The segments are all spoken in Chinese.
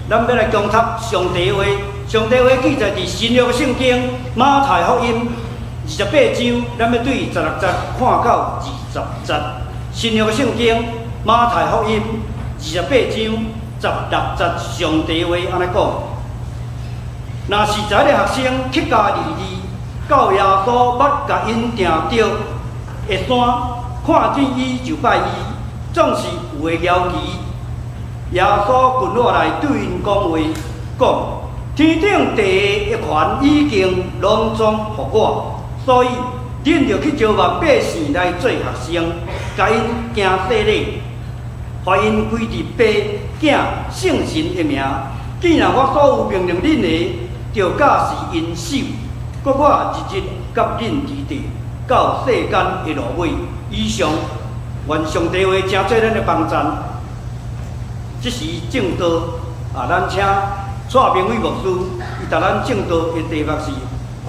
咱要来供读上帝话。上帝话记载伫新约圣经马太福音28章，咱要对16节看到20节。新约圣经马太福音28章16节，上帝话安尼讲：若是一个学生乞家二字，到耶稣捌甲因定着下山，看见伊就拜伊，总是有个摇旗。耶稣滚落来对因讲话，讲：天顶地下一权已经拢总互我，所以恁着去招万百姓来做学生，甲因行洗礼，互因归入爸囝圣神的名。既然我所有命令恁的，着假是因守，搁我日日甲恁伫地，到世间的落尾。以上，愿上帝话成做咱的帮赞。这是正道咱请蔡明伟牧师，伊答咱正道的题目是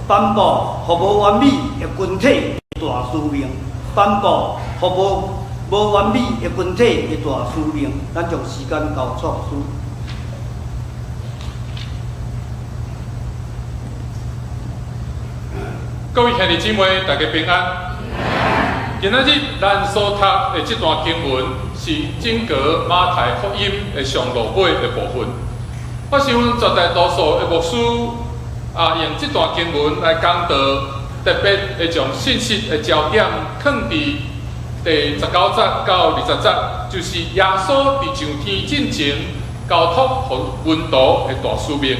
颁布服务完美的群体的大使命。颁布服务无完美的群体的大使命。咱将时间交蔡牧师。各位兄弟姊妹，大家平安。今仔日咱所读的这段经文是整个马太福音的上落尾的部分。我想绝大多数的牧师用这段经文来讲道，特别会将信息的焦点放伫第19节到20节，就是耶稣伫上天进前交托予门徒的大使命，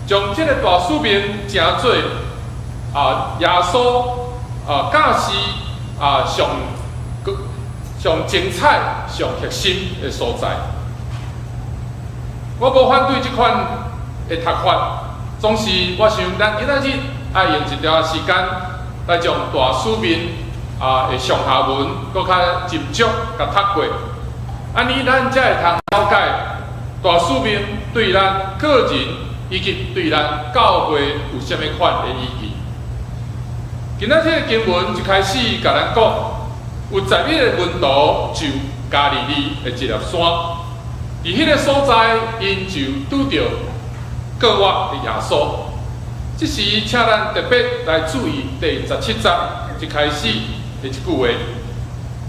将这个大使命称做耶稣教示上精彩、上核心的所在。我无反对这款的读法，总是我想咱今仔日爱用一条时间来将大使命的上下文搁较斟酌甲读过，安尼咱才会通了解大使命对咱个人以及对咱教会有啥物款的意义。今仔日经文一开始甲咱讲，有11个门徒就加利利的一粒山，伫迄个所在，因就拄着各我的耶稣。这时，请咱特别来注意第17节一开始的一句话，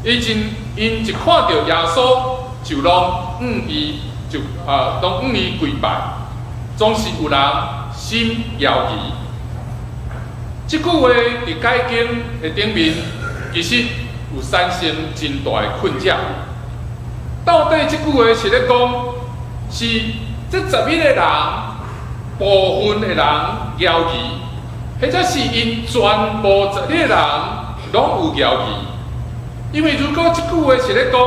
因就看到耶稣，就拢伊跪拜，总是有人心摇疑。这句话伫解经的顶面，其实有产生真大的困扰。到底这句话是咧讲，是这11个人部分的人摇疑，或者是因全部11个人拢有摇疑？因为如果这句话是咧讲，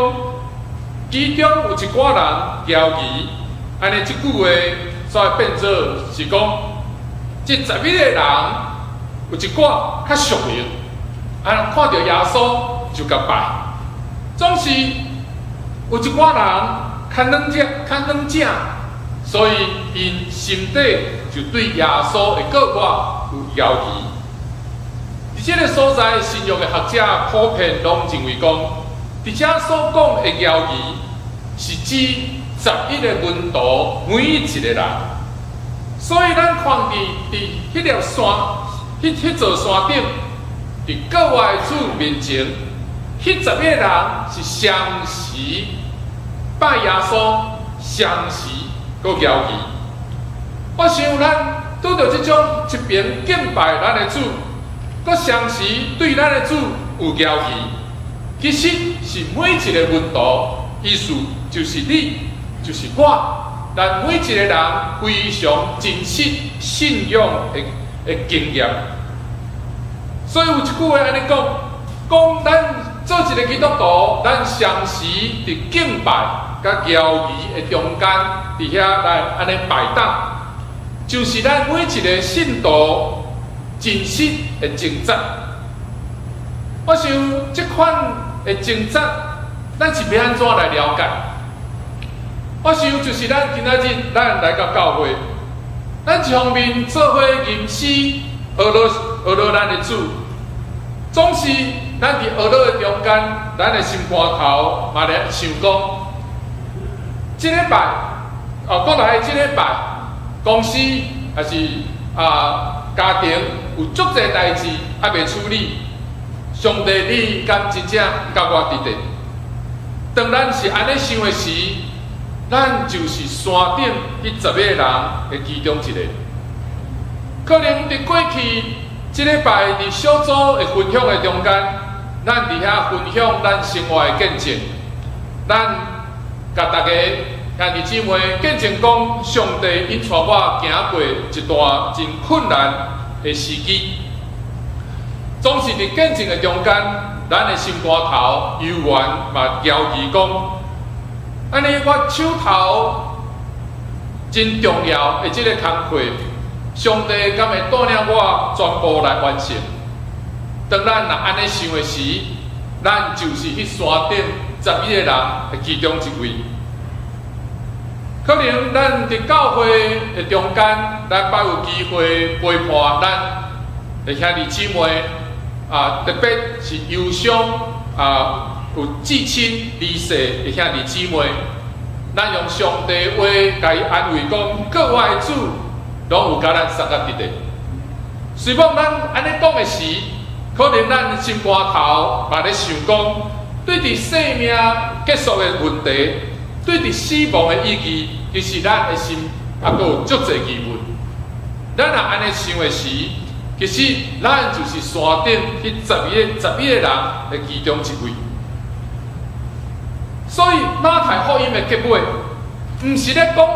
其中有一寡人摇疑，安尼这句话才会变做是讲，这11个人。有一寡较熟灵，看到耶稣就甲拜；总是有一寡人较软正，所以因心底就对耶稣的个我有摇疑。伫这个所在，新约的学者普遍拢认为讲，伫这所讲的摇疑是指11个门徒每一个人，所以咱看伫迄粒山。迄座山顶，伫各外主面前，迄11个人是相时拜耶稣，相时搁摇疑。我想咱拄着即种一边敬拜咱的主，搁相时对咱的主有摇疑，其实是每一个门徒，意思就是你，就是我，咱每一个人非常真实信仰的经验。所以有一句话安尼讲咱做一个基督徒，咱相时伫敬拜甲摇疑的中间，伫遐来安尼摆档，就是咱每一个信徒真实的挣扎。我想这款的挣扎，咱是要安怎来了解？我想就是咱今仔日咱来到教会，咱一方面做伙吟诗，学了咱的主，总是咱伫学了的中间，咱的心肝头嘛咧想讲，这礼拜讲来即礼拜公司还是家庭有足侪代志还未处理，上帝你敢真正甲我伫地？当咱是安尼想的时，咱就是山顶迄10个人的其中一个。可能伫过去即礼拜伫小组的分享的中间，咱伫遐分享咱生活的见证，咱甲大家兄弟姊妹见证讲，上帝因带我行过一段真困难的时期，总是伫见证的中间，咱的心肝头犹原嘛焦疑讲，安尼我手头真重要的即个工课，上帝敢会带领我全部来完成？当咱若安尼想的时，咱就是迄山顶11个人的其中一位。可能咱伫教会的中间，咱捌有机会陪伴咱的兄弟姊妹特别是忧伤有至亲离世的兄弟姊妹，咱用上帝话甲伊安慰讲，各我的主拢有甲咱送到伫地。虽然咱安尼讲的时，可能咱心肝头嘛咧想讲，对伫生命结束的问题，对伫死亡的意义，其实咱的心还阁有足侪疑问。咱若安尼想的时，其实咱就是山顶迄11个人的其中一位。所以马太福音的结尾，毋是咧讲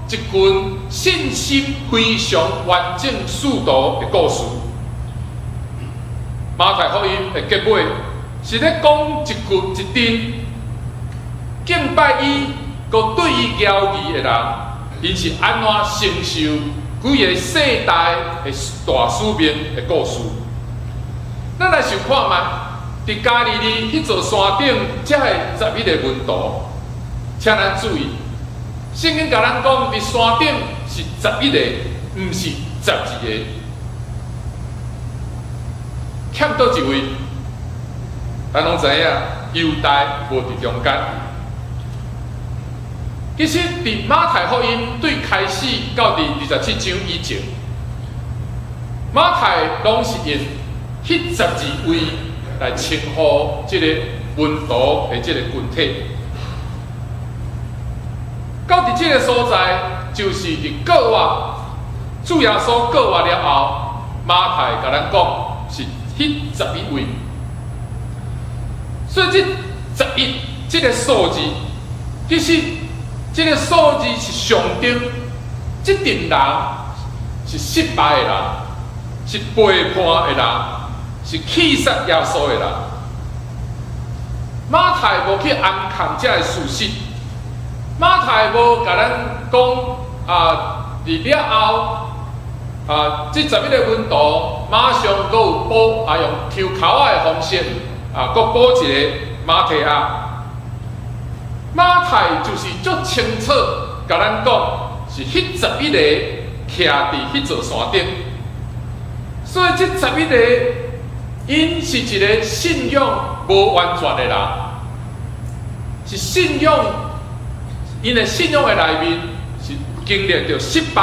一群信心非常完整速度的故事。马太福音的结尾是咧讲一群敬拜伊、佮对伊骄傲的人，因是安怎承受几个世代的大使命的故事。咱来想看觅，伫加利利迄座山顶，才会11个门徒，请咱注意，圣经甲咱讲，伫山顶是11个，毋是12个。欠倒一位，咱拢知影，犹大无伫中间。其实，伫马太福音对开始到第27章以前，马太拢是用迄12位来称呼即个门徒的即个群体。到伫即个所在，就是伫过活，主耶稣过活了后，马太甲咱讲是迄11位。所以这11这个数字，其实这个数字是象征这群人是失败的人，是背叛的人，是弃杀耶稣的人。马太无去暗藏这个事实，马太无甲咱讲伫了后这11个门徒马上佫有补用抽口仔的方式佫补一个马提亚。马太就是足清楚甲咱讲，是迄11个徛伫迄座山顶，所以这11个因是一个信仰无完全的人，是信仰因的信仰的内面是经历着失败，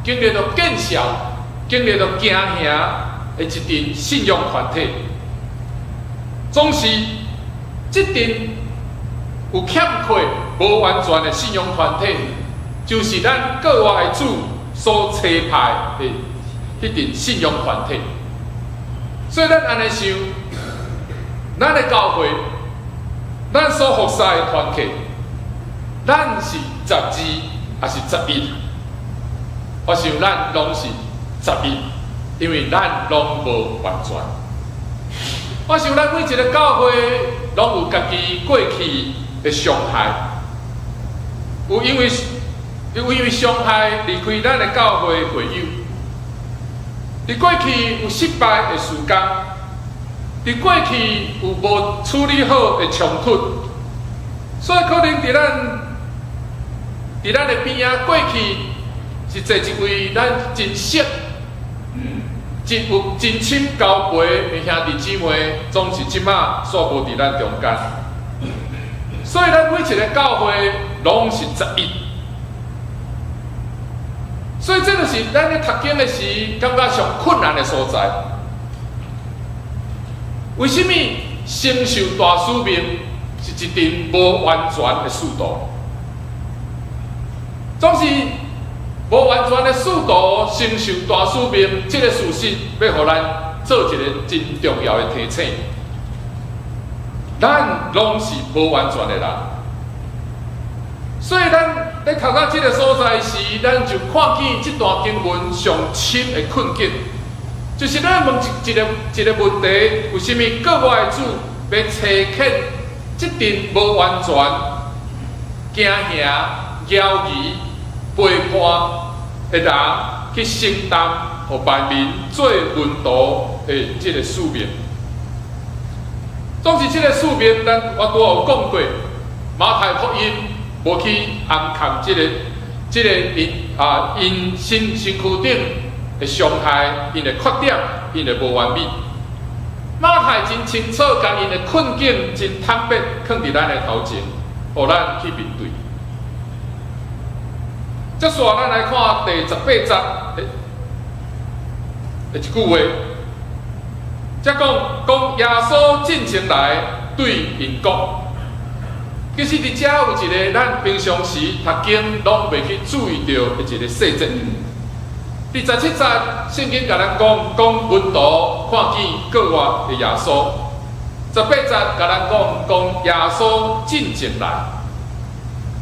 经历着见笑，经历着惊吓的一群信仰团体，总是这群有欠缺、无完全的信仰团体，就是咱各活的主所差派的迄群信仰团体。所以咱安尼想，咱的教会，咱所服侍的团体，咱是12还是11？我想咱拢是11，因为咱拢无完全。我想咱每一个教会拢有家己过去的伤害，有因为伤害离开咱的教会会友，伫过去有失败的事工，伫过去有无处理好的冲突，所以可能伫咱的边仔过去是坐一位咱真熟、真有真深交陪的兄弟姊妹，总是即马煞无伫咱中间。所以咱每一个教会拢是11，所以这就是咱咧读经的时感觉上困难的所在。为什么承受大使命是一定无完全的速度？总是无完全的速度承受大使命，这个事实要互咱做一个真重要的提醒。咱拢是无完全的人，所以咱咧读到这个所在时，咱就看见这段经文上深的困境，就是咱问一个问题：为什么国外的主要找遣这阵无完全、惊吓、妖异、背叛的人去承担，互万民做门徒的这个使命？总是这个使命，我拄有讲过，马太福音无去暗藏这个因身躯顶的伤害、因的缺点、因的无完美。马太真清楚，甲因的困境真坦白，放伫咱的头前，互咱去面对。接续咱来看第18节的一句话。则讲耶稣进前来对因讲，其实伫遮有一个咱平常时读经拢袂去注意到的一个细节。第17节圣经甲咱讲门徒看见国外的耶稣；18节甲咱讲耶稣进前来。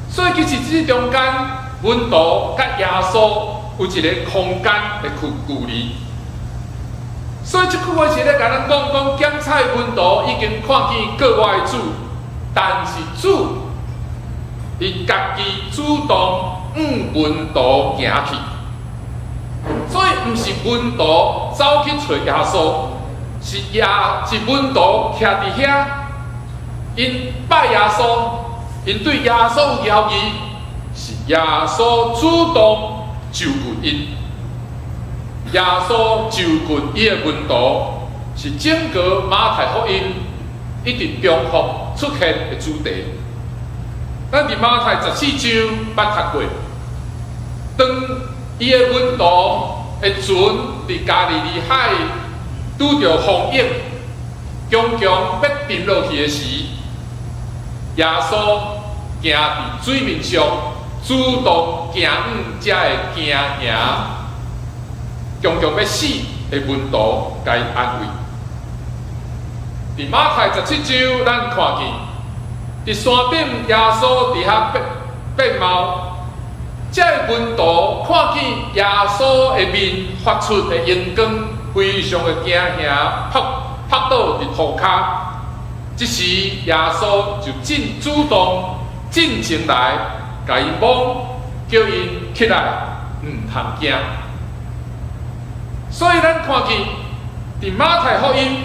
所以其实这中间门徒甲耶稣有一个空间的距离。所以这句话是咧甲咱讲检采门徒已经看见国外的主，但是主伊家己主动门徒行去，所以毋是门徒走去找耶稣，是门徒徛伫遐，因拜耶稣，因对耶稣有要义，是耶稣主动就近因。耶稣就近伊的门徒，是整个马太福音一直重复出现的主题。咱伫马太14章捌读过，当伊的门徒会船伫加利利海拄着风涌，强要沉落去的时，耶稣行伫水面上，主动行才会行赢。强要死的门徒，甲伊安慰。伫马太17章，咱看见，伫山顶耶稣伫遐变貌，这门徒看见耶稣的面发出的荧光，非常的惊吓，趴倒伫涂骹。这时耶稣就主动进前来，甲伊摸，叫因起来，通惊。所以咱看见，伫马太福音，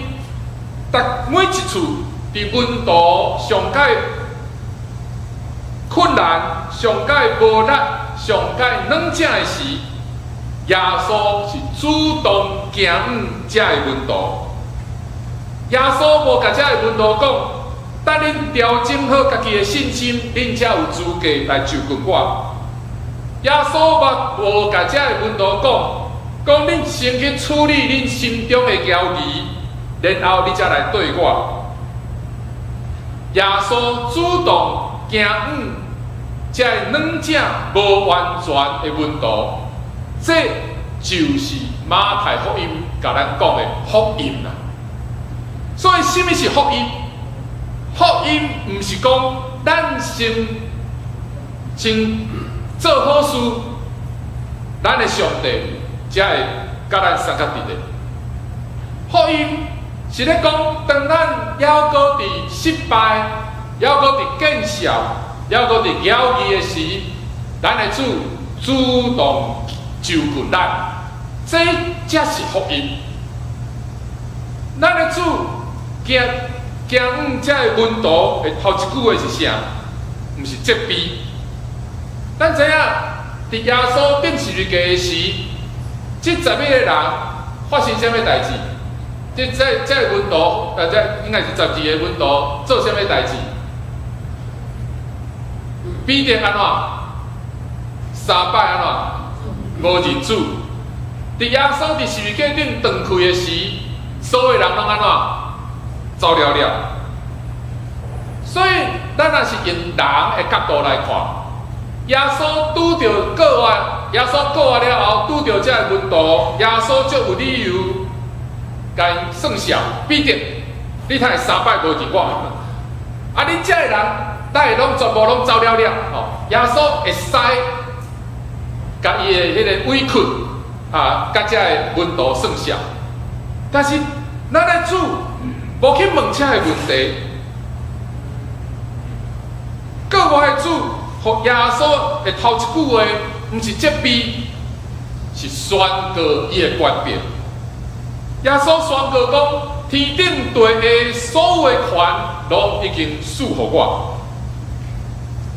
每一次伫门徒上界困难、上界无力、上界软正的时，耶稣是主动行这的门徒。耶稣无甲这的门徒讲，等恁调整好家己的信心，恁才有资格来就近我。耶稣无甲这的门徒讲恁先去处理恁心中的交疑，然后你才来对我。耶稣主动行这软正无完全的门徒，这就是马太福音甲咱讲的福音啦。所以，什么是福音？福音毋是讲咱先做好事，咱的上帝才会甲咱相甲伫咧。福音是咧讲，当咱还阁伫失败、还阁伫见笑、还阁伫妖异的时，咱的主主动就近咱，这才是福音。咱的主行这的门徒的头一句话是啥？毋是责备。咱知影，伫耶稣定十字架的时，这11个人发生啥物代志？这门徒，这应该是12个门徒做啥物代志？彼得安怎？3摆安怎？无人主。伫耶稣伫十字架顶断开的时，所有人拢安怎走了了。所以，咱若是用人的角度来看，耶稣拄着告发，耶稣告发了后，拄着这个问题，耶稣就有理由，甲因算小，必定你才3摆无见我。啊，你这个人，咱会拢全部拢走了了，吼，耶稣会使甲伊的迄个委屈啊，甲这个问题算小。但是，咱的主无去问这个问题。告我的主，互耶稣的头一句话，毋是责备，是宣告伊的权柄。耶稣宣告讲，天顶地下所有的权，拢已经赐予我。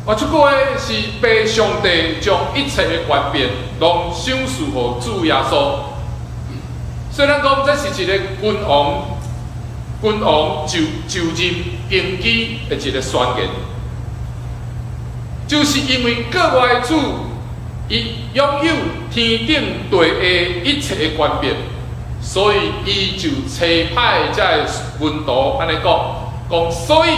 我这句话是被上帝将一切的权柄，拢赏赐予主耶稣。虽然讲这是一个君王就任登基的一个宣言。就是因为各我的主，伊拥有天顶地下一切的权柄，所以伊就差派这个文图安尼讲，所以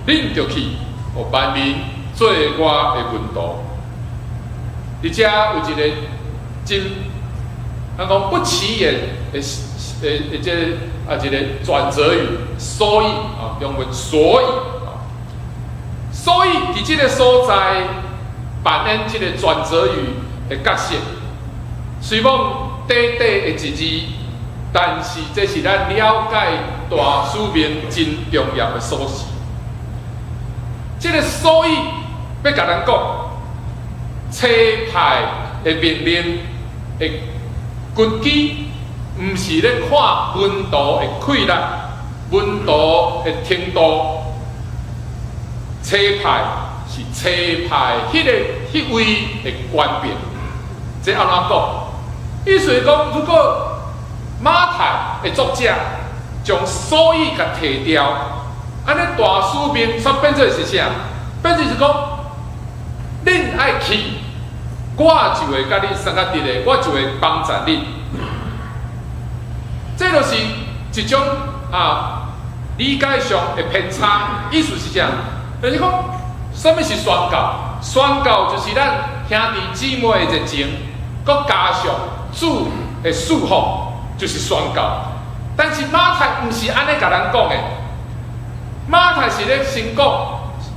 恁就去，互万民做我的文图。而且有一个真，咱讲不起眼的一个转折语，所以啊，用为所以。所以，伫即个所在扮演即个转折语的角色，虽讲短短的一字，但是这是咱了解大使命真重要的锁匙。即个所以要甲咱讲，差派的命令的根基，毋是咧看温度的溃烂、温度的程度。差派是差派迄位的权柄，这安怎讲？意思是讲，如果马太的作者将所以甲摕掉，安尼大使命煞变做是啥？变做是讲，恁爱去，我就会甲你相甲伫咧，我就会帮助恁。这就是一种理解上的偏差，意思是啥？就是讲，什么是宣告？宣告就是咱兄弟姊妹的热情，佮加上主的祝福，就是宣告。但是马太毋是安尼甲咱讲的，马太是咧先讲，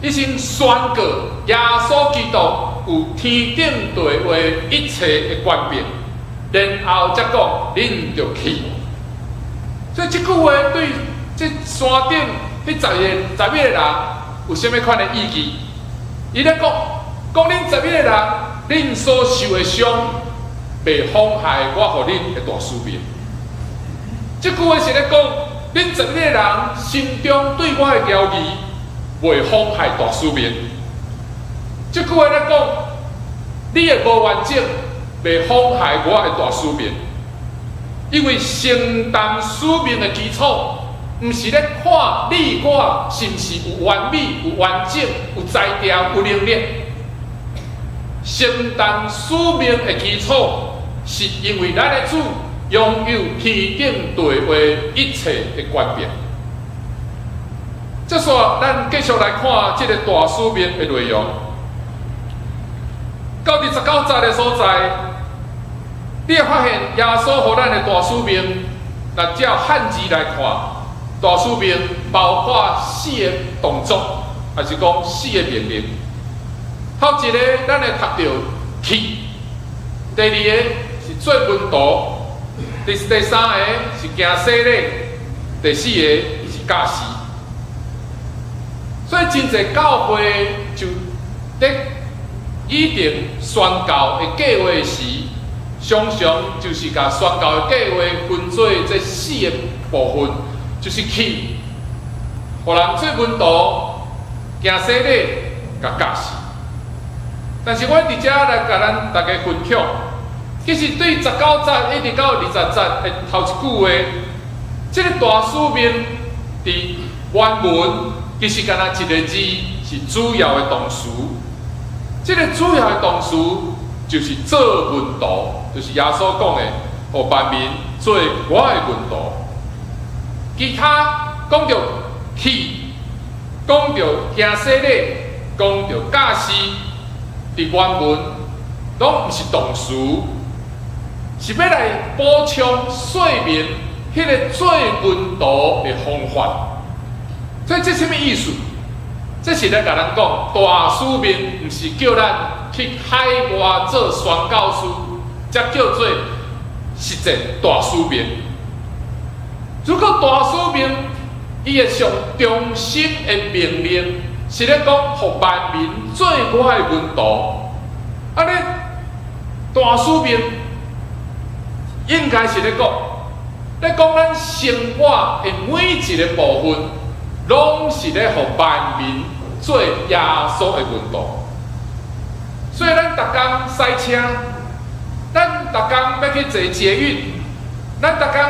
伊先宣告耶稣基督有天顶地下一切的权柄，然后才讲恁就去。所以这句话对这山顶迄11个人。有啥物款的意义？伊咧讲恁11个人，恁所受的伤，袂妨害我互恁的大使命。即句话是咧讲，恁11个人心中对我的交疑，袂妨害大使命。即句话咧讲，你的无完整，袂妨害我的大使命。因为承担使命的基础。毋是咧看你我是毋是有完美、有完整、有才调、有能力。承担使命的基础，是因为咱的主拥有天顶地下一切的权柄。接下来，咱继续来看这个大使命的内容。到第19节的所在，你会发现耶稣互咱的大使命，若照汉字来看。大使命包括4个动作，还是讲4个命令。头一个咱会读到去，第二个是做门徒，第三个是行洗礼，第4个是教士。所以真侪教会就咧拟定宣教的计划时，常常就是甲宣教的计划分做这4个部分。就是去，互人做门徒、行洗礼、甲教士。但是我伫遮来甲咱大家分享，其实对19节一直到20节的头一句话，这个大使命伫原文其实敢若一个字是主要的动词。这个主要的动词就是做门徒，就是耶稣讲的，互万民做我的门徒。其他讲到去，讲到行洗礼，讲到教师，伫原文拢毋是动词，是要来补充说明迄个做门徒的方法。所以这什么意思？这是咧甲咱讲，大使命毋是叫咱去海外做宣教师，才叫做实践大使命。如果大使命伊会上中心的命令是咧讲，互万民做我的门徒，啊咧大使命应该是咧讲咱生活的每一个部分，拢是咧互万民做耶稣的门徒。所以咱逐工塞车，咱逐工要去坐捷运，咱逐工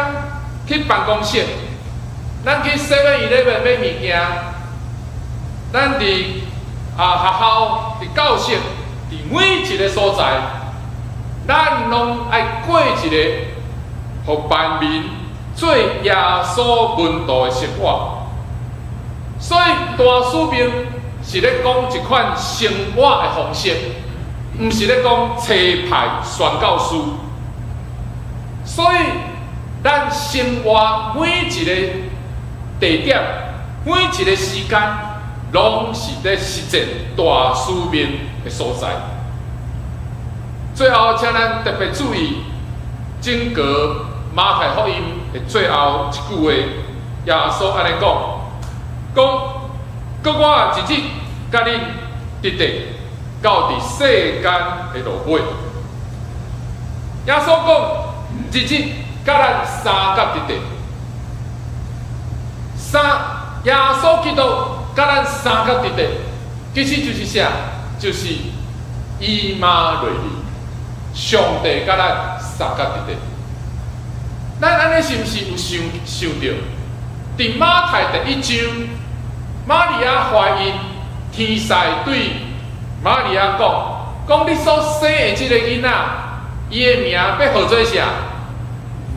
去办公室，咱去 7-11买物件，咱伫学校、伫教室、伫每一个所在，咱拢爱过一个互万民做耶稣门徒的生活。所以大使命是咧讲一款生活的方式，毋是咧讲车牌宣教师。所以咱生活每一个地点、每一个时间，拢是咧实践大使命的所在。最后，请咱特别注意整个马太福音的最后一句话，耶稣安尼讲，搁我一日甲恁直直到伫世间的落尾。耶稣讲一日甲咱三甲直直，耶稣基督甲咱三甲直直，其实就是啥？就是以马内利，上帝甲咱三甲直直。咱安尼是毋是有想到？伫马太第1章，玛利亚怀孕，天使对玛利亚讲你所生的这个囡仔，伊的名要号做啥？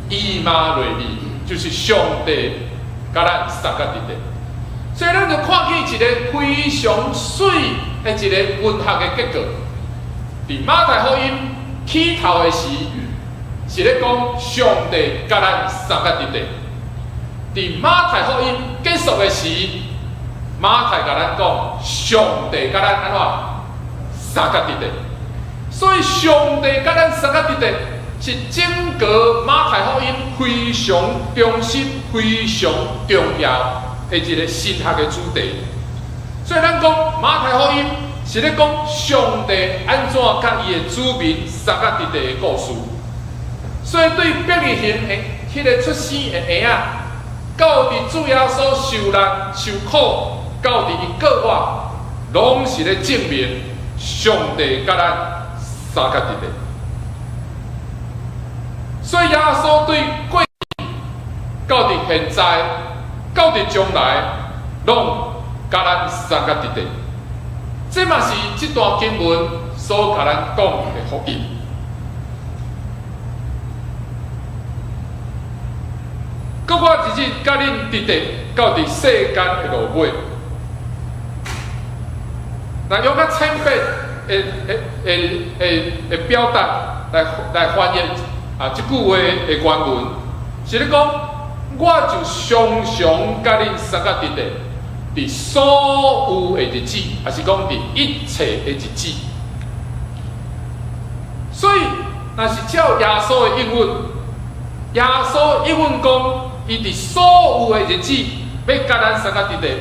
以马内利，就是上帝甲咱三甲直直。所以咱就看起一个非常水的一个文学的结果。伫马太福音起头的时，是咧讲上帝甲咱三甲直直。伫马太福音结束的时，马太甲咱讲上帝甲咱安怎三甲直直。所以上帝甲咱三甲直直是整个马太福音非常中心、非常重要的一个神学的主题。所以咱讲马太福音是咧讲上帝安怎甲伊的子民三甲直直的故事。所以对伯利恒的迄个出生的婴仔，到伫主耶稣受难受苦，到伫伊国外，拢是咧证明上帝甲咱三甲直直。所以耶稣对过去、到伫现在、到伫将来，拢甲咱三甲直直。这嘛是这段经文所甲咱讲的福音。搁我一日甲恁直直到伫世间的落尾。那用较浅白的表达来翻译这句话的原文，是咧讲，我就常常甲恁三甲直直，伫所有的日子，还是讲伫一切的日子。所以，若是照耶稣的应允，耶稣应允讲，伊伫所有的日子要甲咱三甲直直。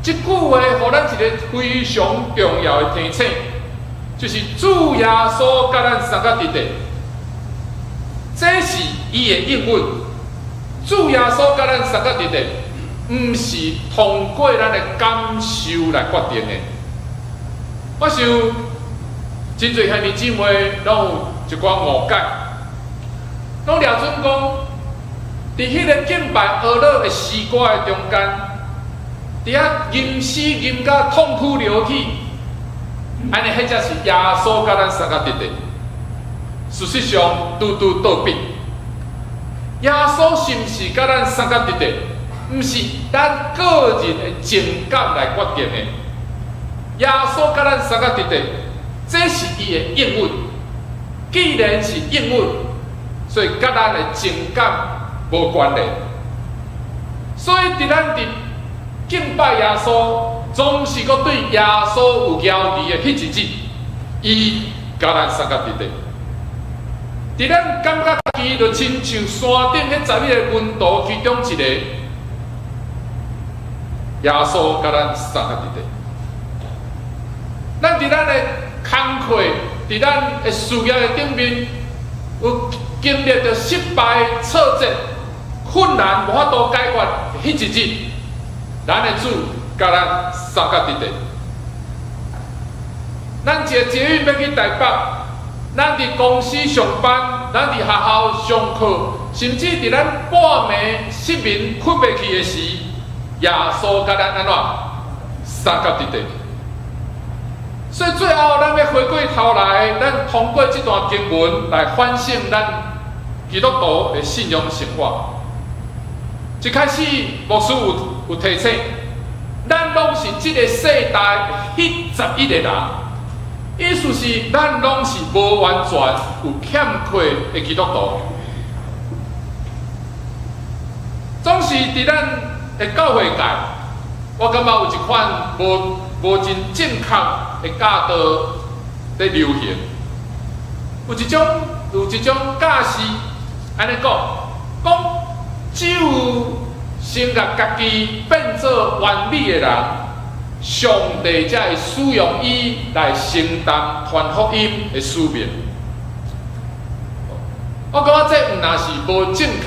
这句话，互咱一个非常重要的提醒，就是主耶稣甲咱三甲直直。这是伊的应允，主耶稣甲咱三甲直直，毋是通过咱的感受来决定的。我想，真侪兄弟姊妹拢有一寡误解，拢了准讲，伫迄个敬拜俄勒的诗歌的中间，伫遐吟诗吟甲痛哭流涕，安尼迄才是耶稣甲咱三甲直直。事实上拄拄倒逼。耶稣是毋是甲咱三角直直？毋是咱个人的情感来决定的。耶稣甲咱三角直直，这是伊的应允。既然是应允，所以甲咱的情感无关联。所以伫咱伫敬拜耶稣，总是搁对耶稣有邀义的迄一日，伊甲咱三角直直。伫咱感觉家己就亲像山顶迄11个门徒其中一个，耶稣甲咱三角直直。咱伫咱的工课，伫咱的事业的顶面，有经历着失败、挫折、困难，无法度解决迄一日，咱的主甲咱三角直直。咱坐捷运要去台北。咱伫公司上班，咱伫学校上课，甚至伫咱半暝失眠困袂去的时，耶稣甲咱安怎三角直直。所以最后，咱要回过头来，咱通过这段经文来反省咱基督徒的信仰生活。一开始，牧师有提醒，咱拢是这个世代迄11个人。意思是，咱拢是无完全有欠缺的基督徒，总是伫咱的教会界，我感觉有一款无真正确的教导在流行，有一种教士安尼讲只有先甲家己变做完美的人。上帝才会使用伊来承担传福音的使命。我感觉这毋但是无正确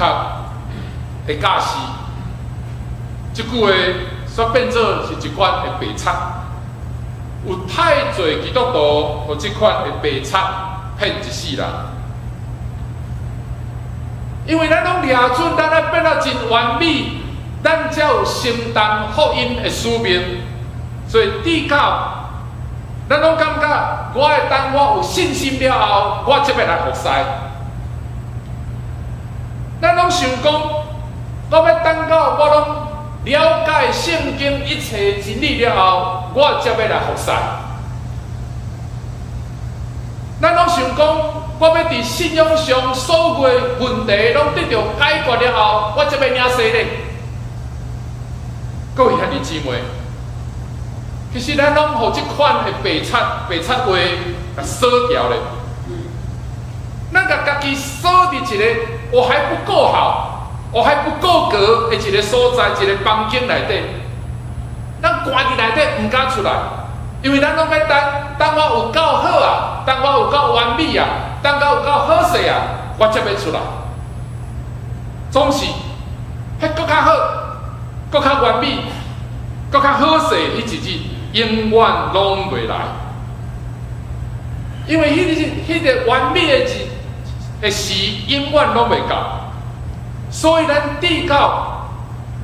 的教示，即句话煞变做是一款的白贼。有太侪基督徒互即款的白贼骗一世人，因为咱拢抓准咱要变到真完美，咱才有承担福音的使命。所以至到，咱拢感觉，我会当我有信心了后，我才要来服侍。咱拢想讲，我要等到我拢了解圣经一切真理了后，我才要来服侍。咱拢想讲，我要伫信仰上所有的问题拢得到解决了后，我才要领洗礼。各位兄弟姊妹。其实咱拢互即款的白贼话给锁掉咧，咱甲家己锁伫一个我还不够好、我还不够格的一个所在、一个房间内底，咱关伫内底毋敢出来，因为咱拢要等我有够好啊，等我有够完美啊，等我有够好势啊，我才要出来。总是迄搁较好、搁较完美、搁较好势迄一日。永远拢袂来，因为迄个完美的事永远拢袂到，所以咱至到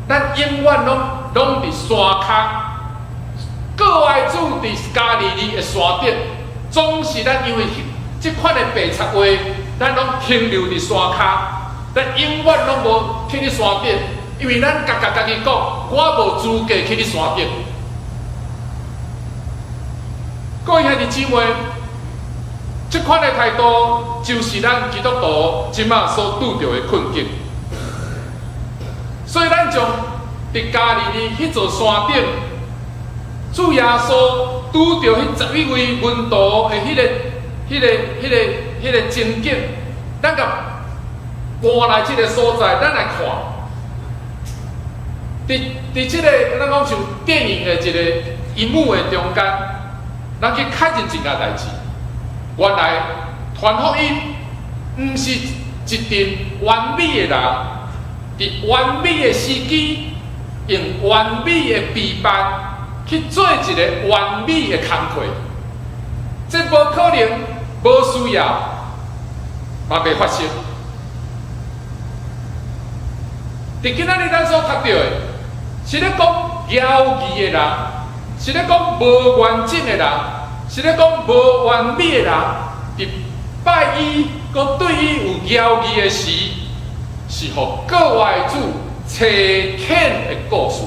咱永远拢伫山骹，各爱主伫加利利的山顶，总是咱因为即款的白贼话，咱拢停留伫山骹，咱永远拢无去伫山顶，因为咱家己讲，我无资格去伫山顶。各位兄弟姊妹，这款的态度就是咱基督徒即马所拄着的困境。所以咱从伫加利利迄座山顶，主耶稣拄着迄11位门徒的迄个情景，咱甲搬来这个所在，咱来看。伫这个咱讲像电影的一个一幕的中间。咱去看见一件代志，原来传福音毋是一群完美的人，伫完美的时机，用完美的备办去做一个完美的工课，这无可能，无需要，嘛袂发生。伫今仔日咱所读到的，是咧讲妖异的人。是咧讲无完整的人，是咧讲无完美的人，伫拜伊佮对于有妖义的事，是互各外主车欠的故事。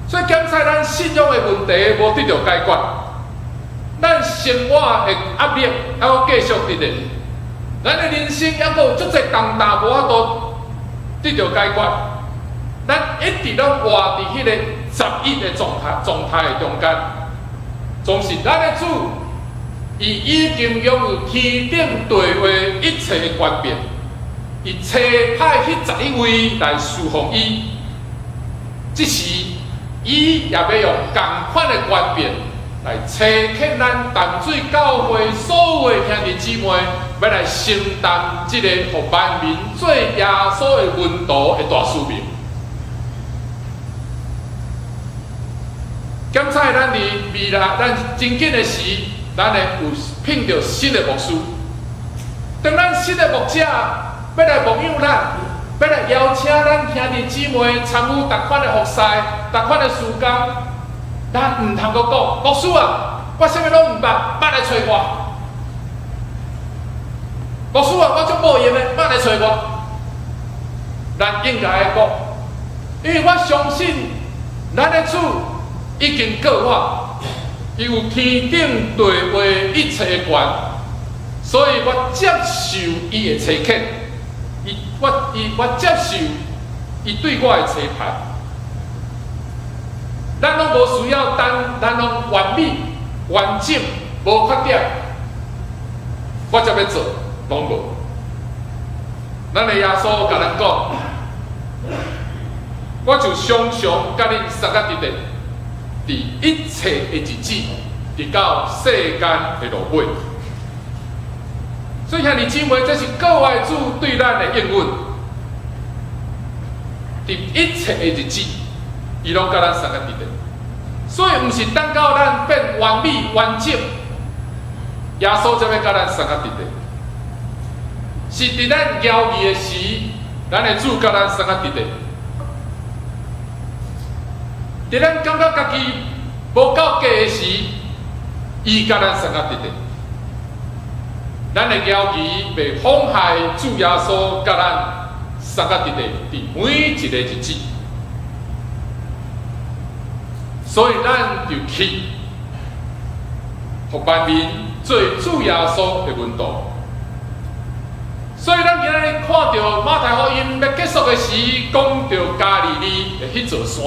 所以检测咱信仰的问题无得到解决，咱生活的压力还要继续伫咧，咱的人生还阁有足侪重担无法度得到解决，咱一直拢活伫迄个十一的状态的中间，总是咱的主，伊已经拥有天顶地下一切的权柄，伊差派迄11位来侍奉伊，即时伊也要用同款的权柄来差遣咱淡水教会所有的兄弟姊妹，要来承担这个互万民做耶稣的门徒的大使命。检测咱伫未来，咱真紧的时，咱会有聘到新的牧师。当咱新的牧者要来牧养咱，要来邀请咱兄弟姊妹参与逐款的服侍、逐款的事工，咱唔通阁讲，牧师啊，我啥物拢唔捌，捌来找我。牧师啊，我足无闲的，捌来找我。咱应该讲，因为我相信咱的主已经告我，伊有天顶地下一切的权，所以我接受伊的差遣，我接受伊对我的差派。咱拢无需要等，咱拢完美、完整、无缺点，我才要做，拢无。咱的耶稣甲咱讲，我就常常甲恁相甲伫咧，伫一切的日子，直到世间的落尾。所以兄弟姊妹，这是各位主对咱的应允，伫一切的日子，伊拢甲咱相甲伫咧。所以，毋是等到咱变完美完整，耶稣才要甲咱相甲伫咧。是伫咱妖异的时，咱的主甲咱相甲伫咧。伫咱感觉家己无够格的时，伊甲咱相甲伫咧。咱的妖异被妨害，主耶稣甲咱相甲伫咧，伫每一个日子。所以咱就去，互万民做主耶稣的门徒。所以咱今日看到马太福音要结束的时，讲到加利利的迄座山。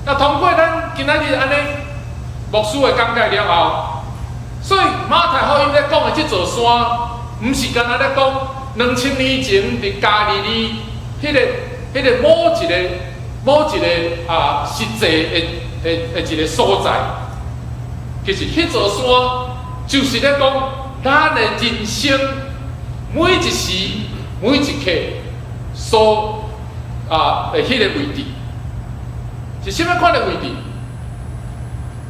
那通过咱今仔日安尼牧师的讲解了后，所以马太福音咧讲的即座山，毋是干那咧讲2000年前伫加利利迄个某一个实际的一个所在，其实迄座山就是咧讲咱的人生每一时每一刻所的迄个位置，是什么款的位置？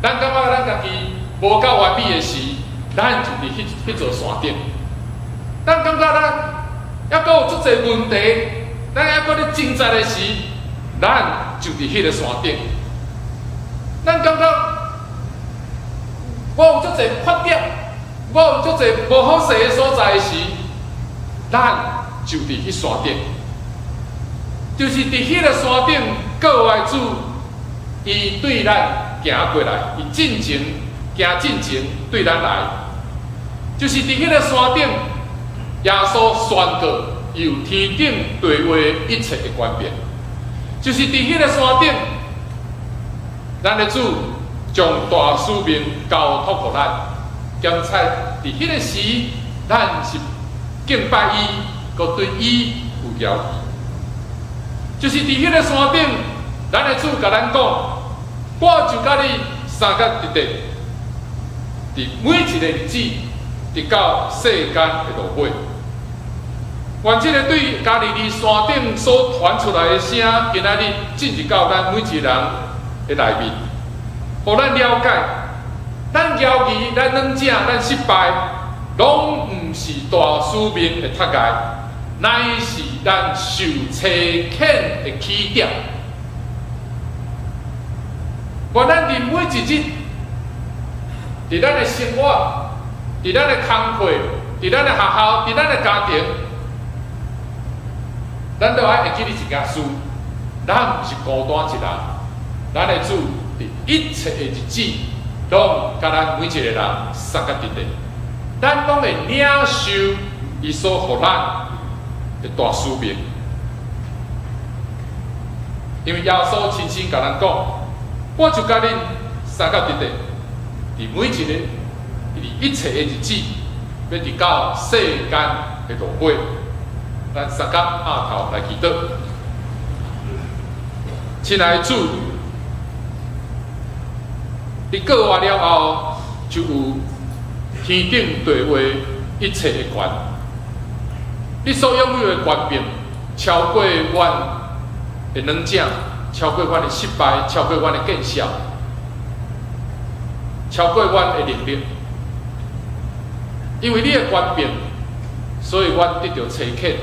咱感觉咱家己无够完美的时，咱就伫迄座山顶。咱感觉咱还阁有足侪问题，咱还阁咧挣扎的时，咱就伫迄个山顶。咱感觉我有足侪缺点，我有足侪无好势的所在时，咱就伫迄山顶。就是伫迄个山顶，各位主，伊对咱行过来，伊进前对咱来，就是伫迄个山顶，耶稣宣告有天顶地下一切的权柄。就是伫迄个山顶，咱的主将大使命交托互咱。兼且伫迄个时，咱是敬拜伊，佮对伊有要求。就是伫迄个山顶，咱的主甲咱讲，我就甲你相甲伫咧，伫每一个日子，直到世间的落尾。愿这个对加利利山顶所传出来的声，今仔日进入到咱每一个人的内面，互咱了解，咱妖异、咱软正、咱失败，拢毋是大使命的脱界，乃是咱受差遣的起点。愿咱伫每一日，伫咱的生活，伫咱的工课，伫咱的学校，伫咱的家庭，咱都爱会记你一件事，咱毋是孤单一人，咱的主伫一切的日子，拢甲咱每一个人相甲伫咧，咱拢会领受伊所互咱的大使命。因为耶稣亲身甲咱讲，我就甲恁相甲伫咧，伫每一个。伫一切的日子，要伫到世间的落尾，咱三甲下头来祈祷。亲爱的主，你过活了后，就有天顶地下一切的权。你所拥有的权柄，超过阮的软弱，超过阮的失败，超过阮的见效，超过阮的能力。因为你的权柄，所以阮得到差遣。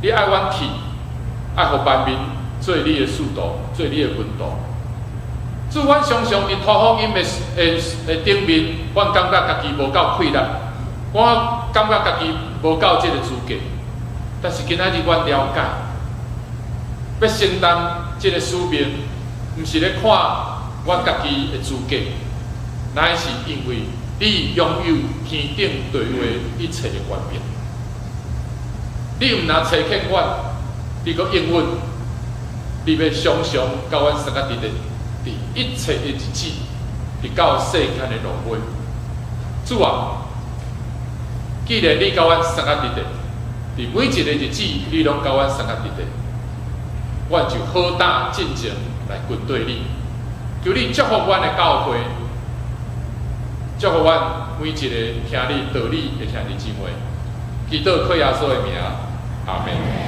你爱阮去，爱互万民做你的使徒，做你的门徒。主，阮常常伫托福音的顶面，阮感觉家己无够气力，我感觉家己无够这个资格。但是今仔日阮了解，要承担这个使命，毋是咧看阮家己的资格，乃是因为。你拥有天顶地下一切的权柄，你毋但差遣阮，你阁应允，你要常常甲阮相甲伫咧，伫一切的日子，伫到世间的落尾。主啊，既然你甲阮相甲伫咧，伫每一个日子，你拢甲阮相甲伫咧，阮就好胆进前来跟对你，求你祝福阮的教会。祝福阮每一个听你道理的兄弟姊妹，祈祷靠耶稣的名，阿门。